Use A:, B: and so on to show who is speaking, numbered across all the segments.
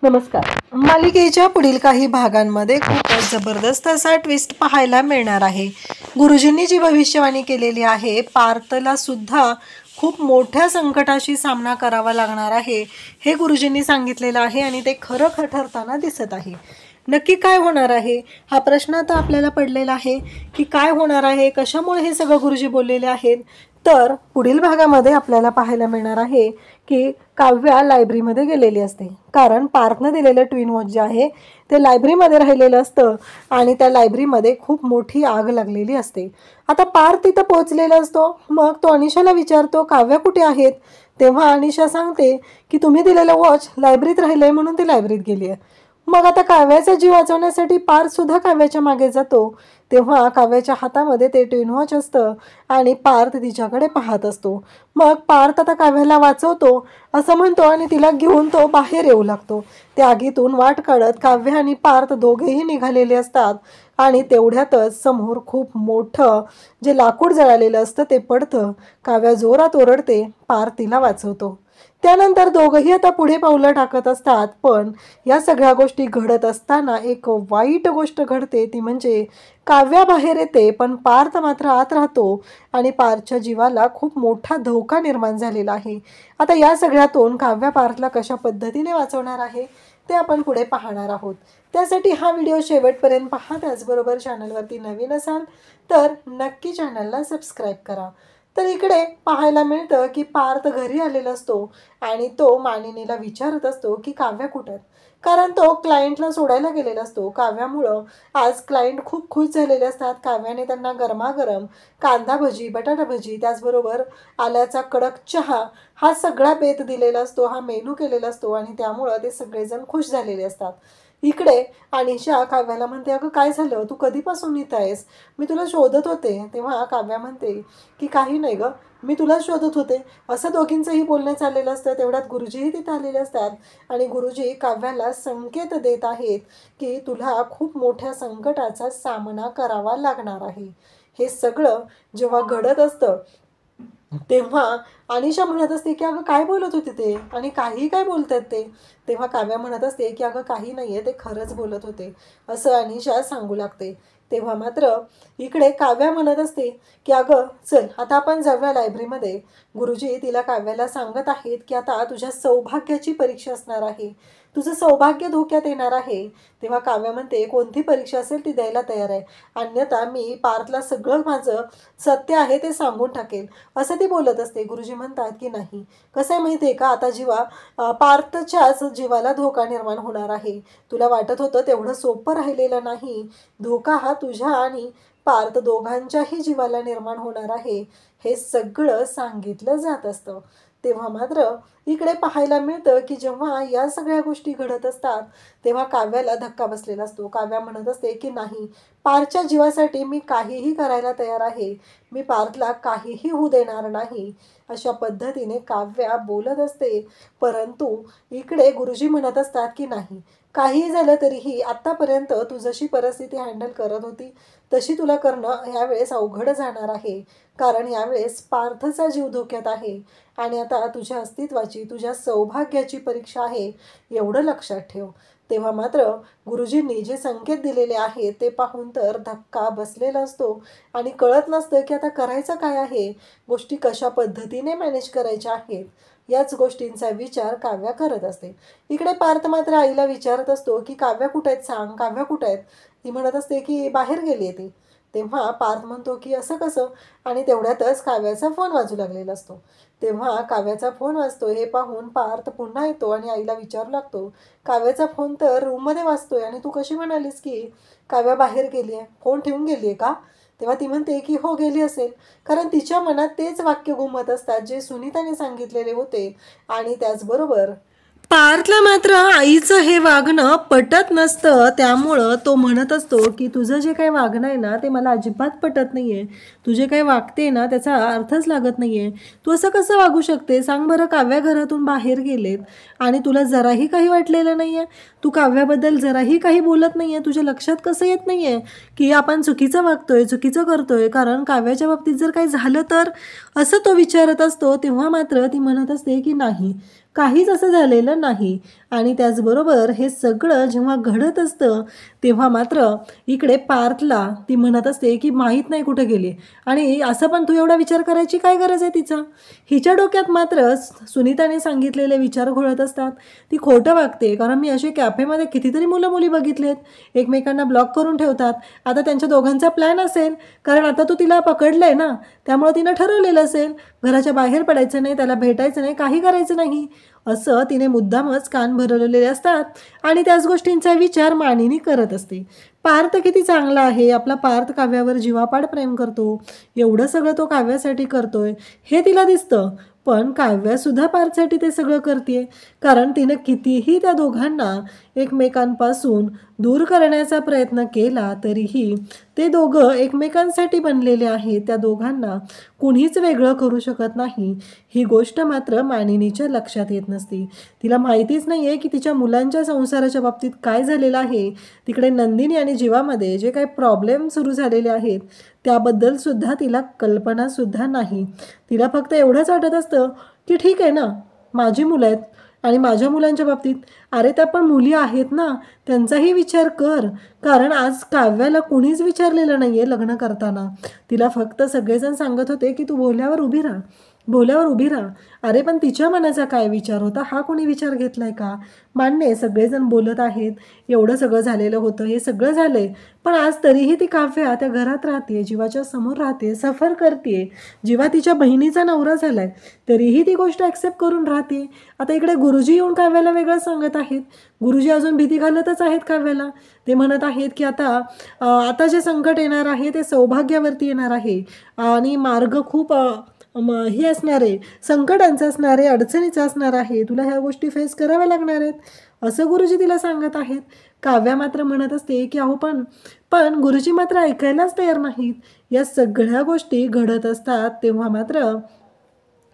A: नमस्कार. मालिकेच्या पुढील काही भागांमध्ये खूपच जबरदस्त असा ट्विस्ट पाहायला मिळणार आहे. गुरुजींनी जी भविष्यवाणी केलेली आहे, पार्थला सुद्धा खूप मोठ्या संकटाशी सामना करावा लागणार आहे, हे गुरुजींनी सांगितलेलं आहे आणि ते खरं ठरताना दिसत आहे. नक्की काय होणार आहे हा प्रश्न आता आपल्याला पडलेला आहे की काय होणार आहे, कशामुळे हे सगळं गुरुजी बोललेले आहेत. तर पुढील भागामध्ये आपल्याला पाहायला मिळणार आहे की काव्या लायब्ररीमध्ये गेलेली असते, कारण पार्थनं दिलेलं ट्विन वॉच जे आहे ते लायब्ररीमध्ये राहिलेलं असतं आणि त्या लायब्ररीमध्ये खूप मोठी आग लागलेली असते. आता पार्थ तिथं पोहोचलेला असतो. मग तो अनिशाला विचारतो काव्या कुठे आहेत. तेव्हा अनिशा सांगते की तुम्ही दिलेलं वॉच लायब्ररीत राहिलंय म्हणून ती लायब्ररीत गेली आहे. मग आता काव्याचा जीव वाचवण्यासाठी पार्थ सुद्धा काव्याच्या मागे जातो. तेव्हा काव्याच्या हातामध्ये ते ट्विन वॉच असतं आणि पार्थ तिच्याकडे पाहत असतो. मग पार्थ आता काव्याला वाचवतो असं म्हणतो आणि तिला घेऊन तो बाहेर येऊ लागतो. त्या आगीतून वाट काढत काव्य आणि पार्थ दोघेही निघालेले असतात आणि तेवढ्यातच समोर खूप मोठं जे लाकूड जळालेलं असतं ते पडतं. काव्या जोरात ओरडते, पार्थ तिला वाचवतो. त्यानंतर दोघंही आता पुढे पावलं टाकत असतात. पण या सगळ्या गोष्टी घडत असताना एक वाईट गोष्ट घडते, ती म्हणजे काव्या बाहेर येते पण पार्थ मात्र आत राहतो आणि पार्थच्या जीवाला खूप मोठा धोका निर्माण झालेला आहे. आता या सगळ्यातून काव्या पार्थला कशा पद्धतीने वाचवणार आहे ते आपण पुढे पाहणार आहोत. त्यासाठी हा व्हिडिओ शेवटपर्यंत पहा. त्याचबरोबर चॅनलवरती नवीन असाल तर नक्की चॅनलला सबस्क्राईब करा. तर इकडे पाहायला मिळतं की पार्थ घरी आलेला असतो आणि तो मानिनीला विचारत असतो की काव्या कुठं, कारण तो क्लायंटला सोडायला गेलेला असतो. काव्यामुळं आज क्लायंट खूप खुश झालेले असतात. काव्याने त्यांना गरमागरम कांदा भजी, बटाटा भजी, त्याचबरोबर आल्याचा कडक चहा हा सगळा बेत दिलेला असतो, हा मेनू केलेला असतो आणि त्यामुळं ते सगळेजण खुश झालेले असतात. इकडे अनिशा काव्याला म्हणते, अगं काय झालं, तू कधीपासून इथं आहेस, मी तुला शोधत होते. तेव्हा काव्या म्हणते की काही नाही गं, मी तुला शोधत होते. असं दोघींचंही बोलणं चाललेलं असतं. तेवढ्यात गुरुजीही तिथे आलेले असतात आणि गुरुजी काव्याला संकेत देत आहेत की तुला खूप मोठ्या संकटाचा सामना करावा लागणार आहे. हे सगळं जेव्हा घडत असतं तेव्हा अनिशा म्हणत असते की अगं काय बोलत होते ते आणि काही काय बोलतात ते. तेव्हा काव्या म्हणत असते की अगं काही नाही आहे, ते खरंच बोलत होते असं अनिशा सांगू लागते. तेव्हा मात्र इकडे काव्या म्हणत असते की अगं चल आता आपण जाऊया लायब्ररीमध्ये. गुरुजी तिला काव्याला सांगत आहेत की आता तुझ्या सौभाग्याची परीक्षा असणार आहे, तुझं सौभाग्य धोक्यात येणार आहे. तेव्हा काव्या म्हणते कोणती परीक्षा असेल ती द्यायला तयार आहे, अन्यथा मी पार्थला सगळं माझं सत्य आहे ते सांगून टाकेल असं ती बोलत असते. गुरुजी म्हणतात की नाही, कसं आहे माहिती आहे का, आता जेव्हा पार्थच्याच जीवाला धोका निर्माण होणार आहे. तुला वाटत होतं तेवढं सोपं राहिलेलं नाही. धोका हा तुझ्या आणि पार्थ दोघांच्याही जीवाला निर्माण होणार आहे, हे सगळं सांगितलं जात असतं. तेव्हा मात्र इकडे पाहायला मिळतं की जेव्हा या सगळ्या गोष्टी घडत असतात तेव्हा काव्याला धक्का बसलेला असतो. काव्या म्हणत असते की नाही, पार्थच्या जीवासाठी मी काहीही करायला तयार आहे, मी पार्थला काहीही होऊ देणार नाही, अशा पद्धतीने काव्या बोलत असते. परंतु इकडे गुरुजी म्हणत असतात की नाही, काहीही झालं तरीही आत्तापर्यंत तू जशी परिस्थिती हँडल करत होती तशी तुला करणं यावेळेस अवघड जाणार आहे, कारण यावेळेस पार्थचा जीव धोक्यात आहे आणि आता तुझ्या अस्तित्वाची, तुझ्या सौभाग्याची परीक्षा आहे, एवढं लक्षात ठेव. तेव्हा मात्र गुरुजींनी जे संकेत दिलेले आहेत ते पाहून तर धक्का बसलेला असतो आणि कळत नसतं की आता करायचं काय आहे, गोष्टी कशा पद्धतीने मॅनेज करायच्या आहेत. याच गोष्टींचा विचार काव्या करत असते. इकडे पार्थ मात्र आईला विचारत असतो की काव्या कुठं आहेत, सांग काव्या कुठं आहेत. ती म्हणत असते की बाहेर गेली आहे ती. तेव्हा पार्थ म्हणतो की असं कसं, आणि तेवढ्यातच काव्याचा फोन वाजू लागलेला असतो. तेव्हा काव्याचा फोन वाजतो हे पाहून पार्थ पुन्हा येतो आणि आईला विचारू लागतो, काव्याचा फोन तर रूममध्ये वाजतोय आणि तू कशी म्हणालीस की काव्या बाहेर गेली आहे, फोन ठेवून गेली आहे का. तेव्हा ती म्हणते की हो गेली असेल, कारण तिच्या मनात तेच वाक्य घुमत असतात जे सुनीताने सांगितलेले होते. आणि त्याचबरोबर पार्थला मात्र आईचं हे वागणं पटत नसतं. त्यामुळं तो म्हणत असतो की तुझं जे काही वागणं आहे ना ते मला अजिबात पटत नाही आहे, तुझे काही वागते ना त्याचा अर्थच लागत नाही आहे. तू असं कसं वागू शकते सांग बरं. काव्या घरातून बाहेर गेलेत आणि तुला जराही काही वाटलेलं नाही आहे, तू काव्याबद्दल जराही काही बोलत नाही आहे, तुझ्या लक्षात कसं येत नाही आहे की आपण चुकीचं वागतोय, चुकीचं करतोय, कारण काव्याच्या बाबतीत जर काही झालं तर, असं तो विचारत असतो. तेव्हा मात्र ती म्हणत असते की नाही, काहीच असं झालेलं नाही. आणि त्याचबरोबर हे सगळं जेव्हा घडत असतं तेव्हा मात्र इकडे पार्थला ती म्हणत असते की माहीत नाही कुठे गेली, आणि असं पण तू एवढा विचार करायची काय गरज आहे तिचा. हिच्या डोक्यात मात्र सुनीताने सांगितलेले विचार घोळत असतात. ती खोटं वागते, कारण मी असे कॅफेमध्ये कितीतरी मुलं मुली बघितलेत, एकमेकांना ब्लॉक करून ठेवतात. आता त्यांच्या दोघांचा प्लॅन असेल, कारण आता तू तिला पकडलंय ना, त्यामुळे तिनं ठरवलेलं असेल घराच्या बाहेर पडायचं नाही, त्याला भेटायचं नाही, काही करायचं नाही, असं तिने मुद्दामच कान भरवलेले असतात. आणि त्याच गोष्टींचा विचार मानिनी करत असते. पार्थ किती चांगला आहे, आपला पार्थ काव्यावर जीवापाड प्रेम करतो, एवढं सगळं तो काव्यासाठी करतोय हे तिला दिसतं. पण काव्यासुद्धा पार्थसाठी ते सगळं करते, कारण तिनं कितीही त्या दोघांना एकमेकांपासून दूर करण्याचा प्रयत्न केला तरीही ते दोघं एकमेकांसाठी बनलेले आहेत. त्या दोघांना कुणीच वेगळं करू शकत नाही. ही गोष्ट मात्र मानिनीच्या लक्षात येत नसते. तिला माहितीच नाही आहे की तिच्या मुलांच्या संसाराच्या बाबतीत काय झालेलं आहे. तिकडे नंदिनी आणि जीवामध्ये जे काही प्रॉब्लेम सुरू झालेले आहेत त्याबद्दलसुद्धा तिला कल्पनासुद्धा नाही. तिला फक्त एवढंच वाटत असतं की ठीक आहे ना, माझी मुलं आहेत आणि माझ्या मुलांच्या बाबतीत अरे त्या पण मुली आहेत ना, त्यांचाही विचार कर. कारण आज काव्याला कुणीच विचारलेलं नाही आहे लग्न करताना. तिला फक्त सगळेजण सांगत होते की तू भोल्यावर उभी राहा, भोल्यावर उभी राहा. अरे पण तिच्या मनाचा काय विचार होता हा कोणी विचार घेतलाय का. मान्य आहे सगळेजण बोलत आहेत, एवढं सगळं झालेलं होतं, हे सगळं झालंय, पण आज तरीही ती काव्या त्या घरात राहते, जीवाच्या समोर राहते, सफर करते. जीवा तिच्या बहिणीचा नवरा झालाय तरीही ती गोष्ट ॲक्सेप्ट करून राहते. आता इकडे गुरुजी येऊन काव्याला वेगळं सांगत आहेत. गुरुजी अजून भीती घालतच आहेत काव्याला. ते म्हणत आहेत की आता जे संकट येणार आहे ते सौभाग्यावरती येणार आहे आणि मार्ग खूप हे असणार आहे, संकटांचं असणार आहे, अडचणीचं असणार आहे, तुला ह्या गोष्टी फेस कराव्या लागणार आहेत, असं गुरुजी तिला सांगत आहेत. काव्या मात्र म्हणत असते की अहो पण पण गुरुजी मात्र ऐकायलाच तयार नाहीत. या सगळ्या गोष्टी घडत असतात तेव्हा मात्र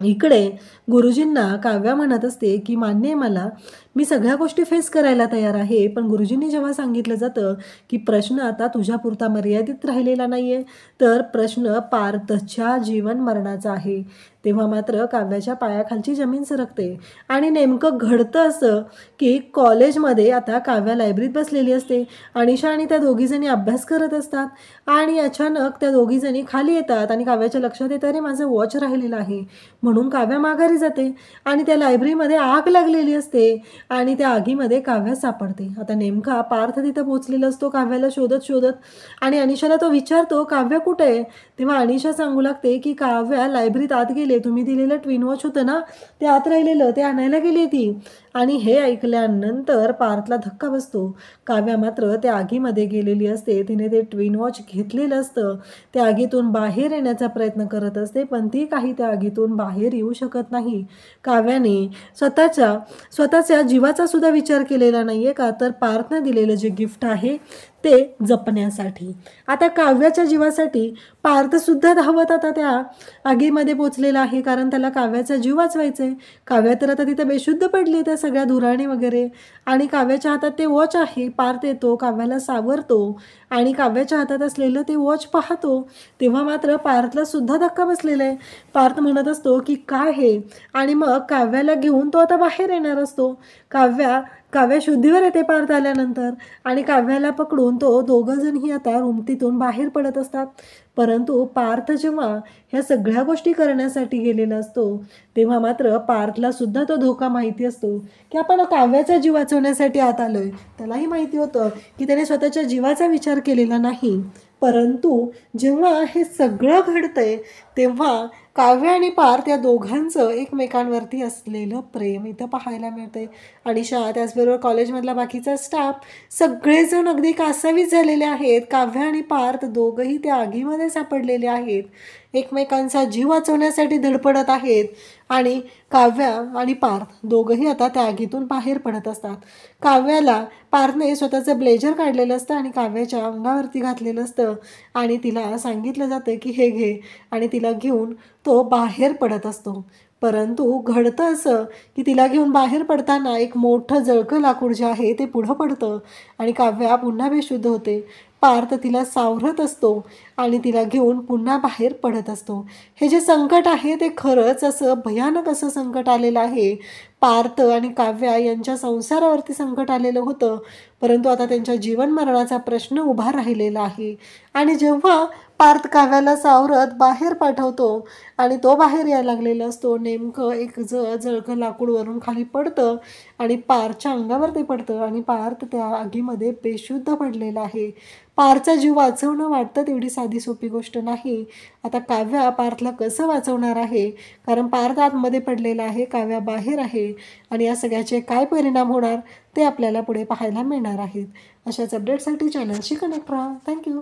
A: इकडे गुरुजींना काव्या म्हणत असते की मान्य आहे मला, मी सगळ्या गोष्टी फेस करायला तयार आहे, पण गुरुजींनी जेव्हा सांगितलं जातं की प्रश्न आता तुझ्यापुरता मर्यादित राहिलेला नाही आहे, तर प्रश्न पार्थच्या जीवन मरणाचा आहे, तेव्हा मात्र काव्याच्या पायाखालची जमीन सरकते. आणि नेमकं घडतं असं की कॉलेजमध्ये आता काव्या लायब्ररीत बसलेली असते, अनिशा आणि त्या दोघीजणी अभ्यास करत असतात आणि अचानक त्या दोघीजणी खाली येतात आणि काव्याच्या लक्षात येतं अरे माझं वॉच राहिलेलं आहे, म्हणून काव्या माघारी जाते आणि त्या लायब्ररीमध्ये आग लागलेली असते आणि त्या आगीमध्ये काव्या सापडते. आता नेमका पार्थ तिथं पोचलेला असतो काव्याला शोधत शोधत, आणि अनिशाला तो विचारतो काव्या कुठे आहे. तेव्हा अनिशा सांगू लागते की काव्या लायब्ररीत आत गेले, तुम्ही दिलेलं ट्विन वॉच होतं ना ते आत राहिलेलं, ते आणायला गेली ती. आणि हे ऐकल्यानंतर पार्थला धक्का बसतो. काव्या मात्र त्या आगीमध्ये गेलेली असते, तिने ते ट्विन वॉच घेतलेलं असतं, त्या आगीतून बाहेर येण्याचा प्रयत्न करत असते, पण ती काही त्या आगीतून बाहेर येऊ शकत नाही. काव्याने स्वतःच्या जीवाचा सुद्धा विचार केलेला नाही आहे, का तर पार्थने दिलेलं जे गिफ्ट आहे ते जपण्यासाठी. आता काव्याच्या जीवासाठी पार्थसुद्धा धावत आता त्या आगीमध्ये पोचलेला आहे, कारण त्याला काव्याचा जीव वाचवायचा आहे. काव्या तर आता तिथं बेशुद्ध पडली त्या सगळ्या धुराणे वगैरे, आणि काव्याच्या हातात ते वॉच आहे. पार्थ येतो, काव्याला सावरतो आणि काव्याच्या हातात असलेलं ते वॉच पाहतो. तेव्हा मात्र पार्थला सुद्धा धक्का बसलेला आहे. पार्थ म्हणत असतो की काय हे, आणि मग काव्याला घेऊन तो आता बाहेर येणार असतो. काव्या शुद्धीवर येते पार्थ आल्यानंतर, आणि काव्याला पकडून तो दोघंजणही आता तिथून बाहेर पडत असतात. परंतु पार्थ जेव्हा ह्या सगळ्या गोष्टी करण्यासाठी गेलेला असतो तेव्हा मात्र पार्थला सुद्धा तो धोका माहिती असतो की आपण काव्याचा जीव वाचवण्यासाठी आत आलोय. त्यालाही माहिती होतं की त्याने स्वतःच्या जीवाचा विचार केलेला नाही. परंतु जेव्हा हे सगळं घडतंय तेव्हा काव्य आणि पार्थ या दोघांचं एकमेकांवरती असलेलं प्रेम इथं पाहायला मिळतंय. अनिशा, त्याचबरोबर कॉलेजमधला बाकीचा स्टाफ सगळेजण अगदी कासावीस झालेले आहेत. काव्य आणि पार्थ दोघंही त्या आगीमध्ये सापडलेले आहेत, एकमेकांचा जीव वाचवण्यासाठी धडपडत आहेत, आणि काव्या आणि पार्थ दोघंही आता त्या आगीतून बाहेर पडत असतात. काव्याला पार्थने स्वतःचं ब्लेझर काढलेलं असतं आणि काव्याच्या अंगावरती घातलेलं असतं, आणि तिला सांगितलं जातं की हे घे, आणि तिला घेऊन तो बाहेर पडत असतो. परंतु घडतं असं की तिला घेऊन बाहेर पडताना एक मोठं जळकं लाकूड जे आहे ते पुढं पडतं आणि काव्या पुन्हा बेशुद्ध होते. पार्थ तिला सावरत असतो आणि तिला घेऊन पुन्हा बाहेर पडत असतो. हे जे संकट आहे ते खरंच असं भयानक असं संकट आलेलं आहे, पार्थ आणि काव्या यांच्या संसारावरती संकट आलेलं होतं, परंतु आता त्यांच्या जीवन मरणाचा प्रश्न उभा राहिलेला आहे. आणि जेव्हा पार्थ काव्याला सावरत बाहेर पाठवतो आणि तो बाहेर यायला लागलेला असतो, नेमकं एक जळकं लाकूड वरून खाली पडतं आणि पार्थच्या अंगावर ते पडतं आणि पार्थ त्या आगीमध्ये बेशुद्ध पडलेला आहे. पार्थचा जीव वाचवणं वाटतं तेवढी साधी सोपी गोष्ट नाही. आता काव्या पार्थला कसं वाचवणार आहे, कारण पार्थ आतमध्ये पडलेला आहे, काव्या बाहेर आहे आणि या सगळ्याचे काय परिणाम होणार ते आपल्याला पुढे पाहायला मिळणार आहेत. अशाच अपडेटसाठी चॅनलशी कनेक्ट राहा. थँक्यू.